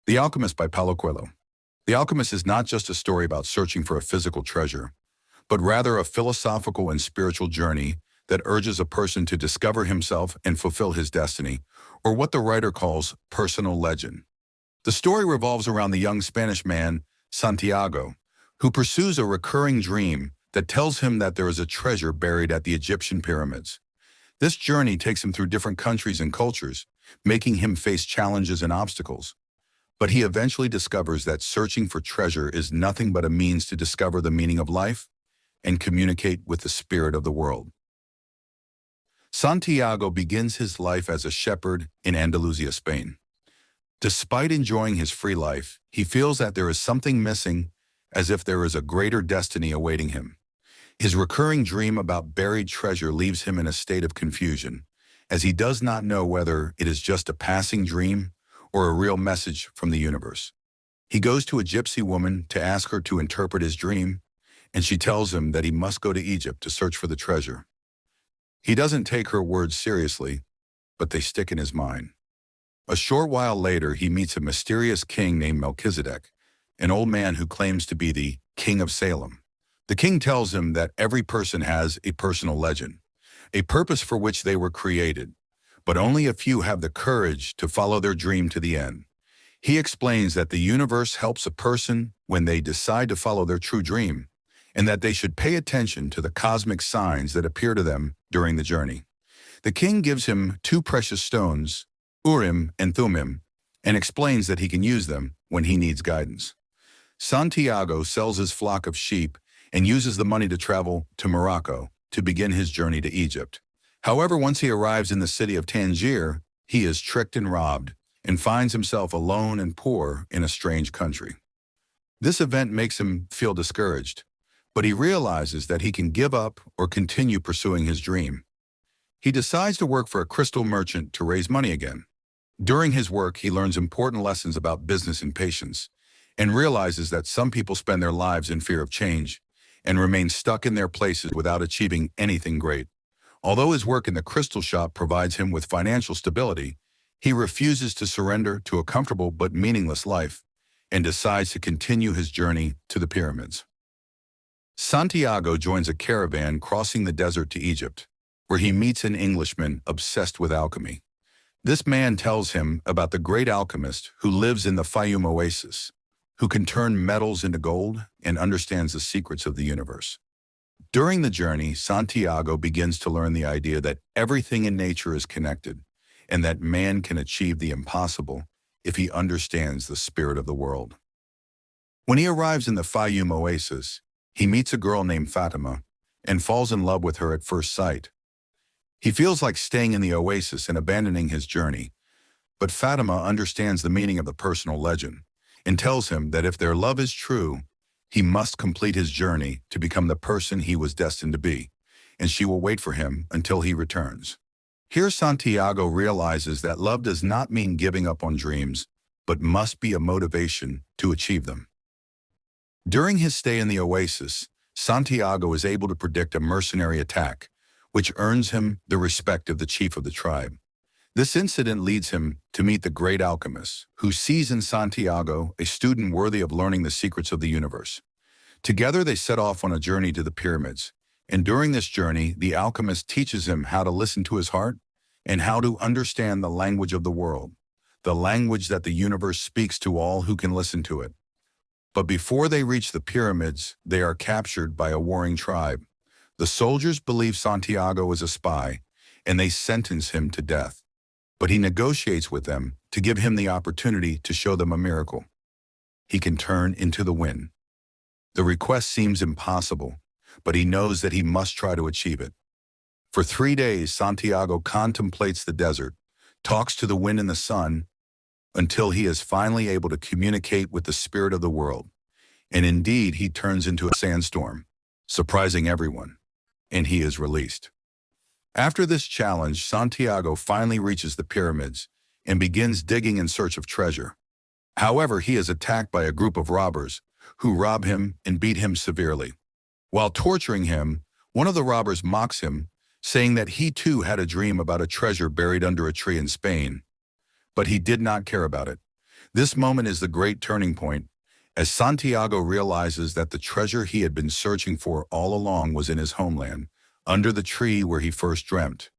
The Alchemist by Paulo Coelho. The Alchemist is not just a story about searching for a physical treasure, but rather a philosophical and spiritual journey that urges a person to discover himself and fulfill his destiny, or what the writer calls personal legend. The story revolves around the young Spanish man, Santiago, who pursues a recurring dream that tells him that there is a treasure buried at the Egyptian pyramids. This journey takes him through different countries and cultures, making him face challenges and obstacles. But he eventually discovers that searching for treasure is nothing but a means to discover the meaning of life and communicate with the spirit of the world. Santiago begins his life as a shepherd in Andalusia, Spain. Despite enjoying his free life, he feels that there is something missing, as if there is a greater destiny awaiting him. His recurring dream about buried treasure leaves him in a state of confusion, as he does not know whether it is just a passing dream or a real message from the universe. He goes to a gypsy woman to ask her to interpret his dream, and she tells him that he must go to Egypt to search for the treasure. He doesn't take her words seriously, but they stick in his mind. A short while later, he meets a mysterious king named Melchizedek, an old man who claims to be the King of Salem. The king tells him that every person has a personal legend, a purpose for which they were created, but only a few have the courage to follow their dream to the end. He explains that the universe helps a person when they decide to follow their true dream, and that they should pay attention to the cosmic signs that appear to them during the journey. The king gives him two precious stones, Urim and Thummim, and explains that he can use them when he needs guidance. Santiago sells his flock of sheep and uses the money to travel to Morocco to begin his journey to Egypt. However, once he arrives in the city of Tangier, he is tricked and robbed and finds himself alone and poor in a strange country. This event makes him feel discouraged, but he realizes that he can give up or continue pursuing his dream. He decides to work for a crystal merchant to raise money again. During his work, he learns important lessons about business and patience, and realizes that some people spend their lives in fear of change and remain stuck in their places without achieving anything great. Although his work in the crystal shop provides him with financial stability, he refuses to surrender to a comfortable but meaningless life and decides to continue his journey to the pyramids. Santiago joins a caravan crossing the desert to Egypt, where he meets an Englishman obsessed with alchemy. This man tells him about the great alchemist who lives in the Fayum oasis, who can turn metals into gold and understands the secrets of the universe. During the journey, Santiago begins to learn the idea that everything in nature is connected and that man can achieve the impossible if he understands the spirit of the world. When he arrives in the Fayum oasis, he meets a girl named Fatima and falls in love with her at first sight. He feels like staying in the oasis and abandoning his journey, but Fatima understands the meaning of the personal legend and tells him that if their love is true, he must complete his journey to become the person he was destined to be, and she will wait for him until he returns. Here Santiago realizes that love does not mean giving up on dreams, but must be a motivation to achieve them. During his stay in the oasis, Santiago is able to predict a mercenary attack, which earns him the respect of the chief of the tribe. This incident leads him to meet the great alchemist, who sees in Santiago a student worthy of learning the secrets of the universe. Together they set off on a journey to the pyramids, and during this journey, the alchemist teaches him how to listen to his heart and how to understand the language of the world, the language that the universe speaks to all who can listen to it. But before they reach the pyramids, they are captured by a warring tribe. The soldiers believe Santiago is a spy, and they sentence him to death. But he negotiates with them to give him the opportunity to show them a miracle. He can turn into the wind. The request seems impossible, but he knows that he must try to achieve it. For 3 days, Santiago contemplates the desert, talks to the wind and the sun, until he is finally able to communicate with the spirit of the world. And indeed, he turns into a sandstorm, surprising everyone, and he is released. After this challenge, Santiago finally reaches the pyramids and begins digging in search of treasure. However, he is attacked by a group of robbers who rob him and beat him severely. While torturing him, one of the robbers mocks him, saying that he too had a dream about a treasure buried under a tree in Spain. But he did not care about it. This moment is the great turning point, as Santiago realizes that the treasure he had been searching for all along was in his homeland, under the tree where he first dreamt.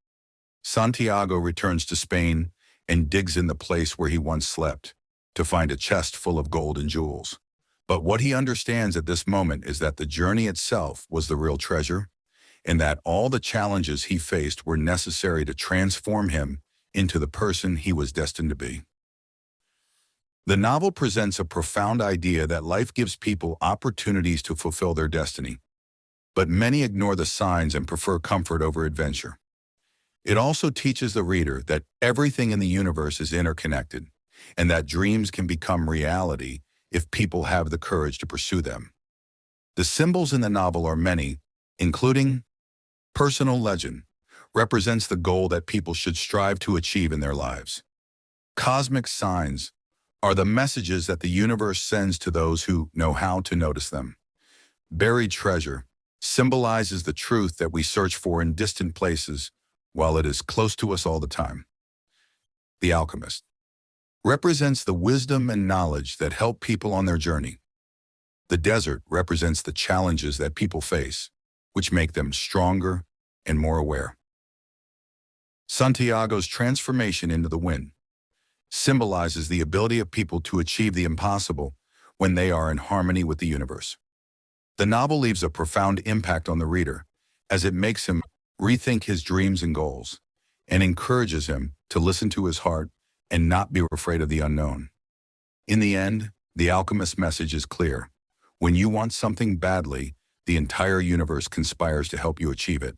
Santiago returns to Spain and digs in the place where he once slept, to find a chest full of gold and jewels. But what he understands at this moment is that the journey itself was the real treasure, and that all the challenges he faced were necessary to transform him into the person he was destined to be. The novel presents a profound idea that life gives people opportunities to fulfill their destiny, but many ignore the signs and prefer comfort over adventure. It also teaches the reader that everything in the universe is interconnected, and that dreams can become reality if people have the courage to pursue them. The symbols in the novel are many, including personal legend, represents the goal that people should strive to achieve in their lives. Cosmic signs are the messages that the universe sends to those who know how to notice them. Buried treasure symbolizes the truth that we search for in distant places while it is close to us all the time. The Alchemist represents the wisdom and knowledge that help people on their journey. The desert represents the challenges that people face, which make them stronger and more aware. Santiago's transformation into the wind symbolizes the ability of people to achieve the impossible when they are in harmony with the universe. The novel leaves a profound impact on the reader, as it makes him rethink his dreams and goals, and encourages him to listen to his heart and not be afraid of the unknown. In the end, the alchemist's message is clear. When you want something badly, the entire universe conspires to help you achieve it.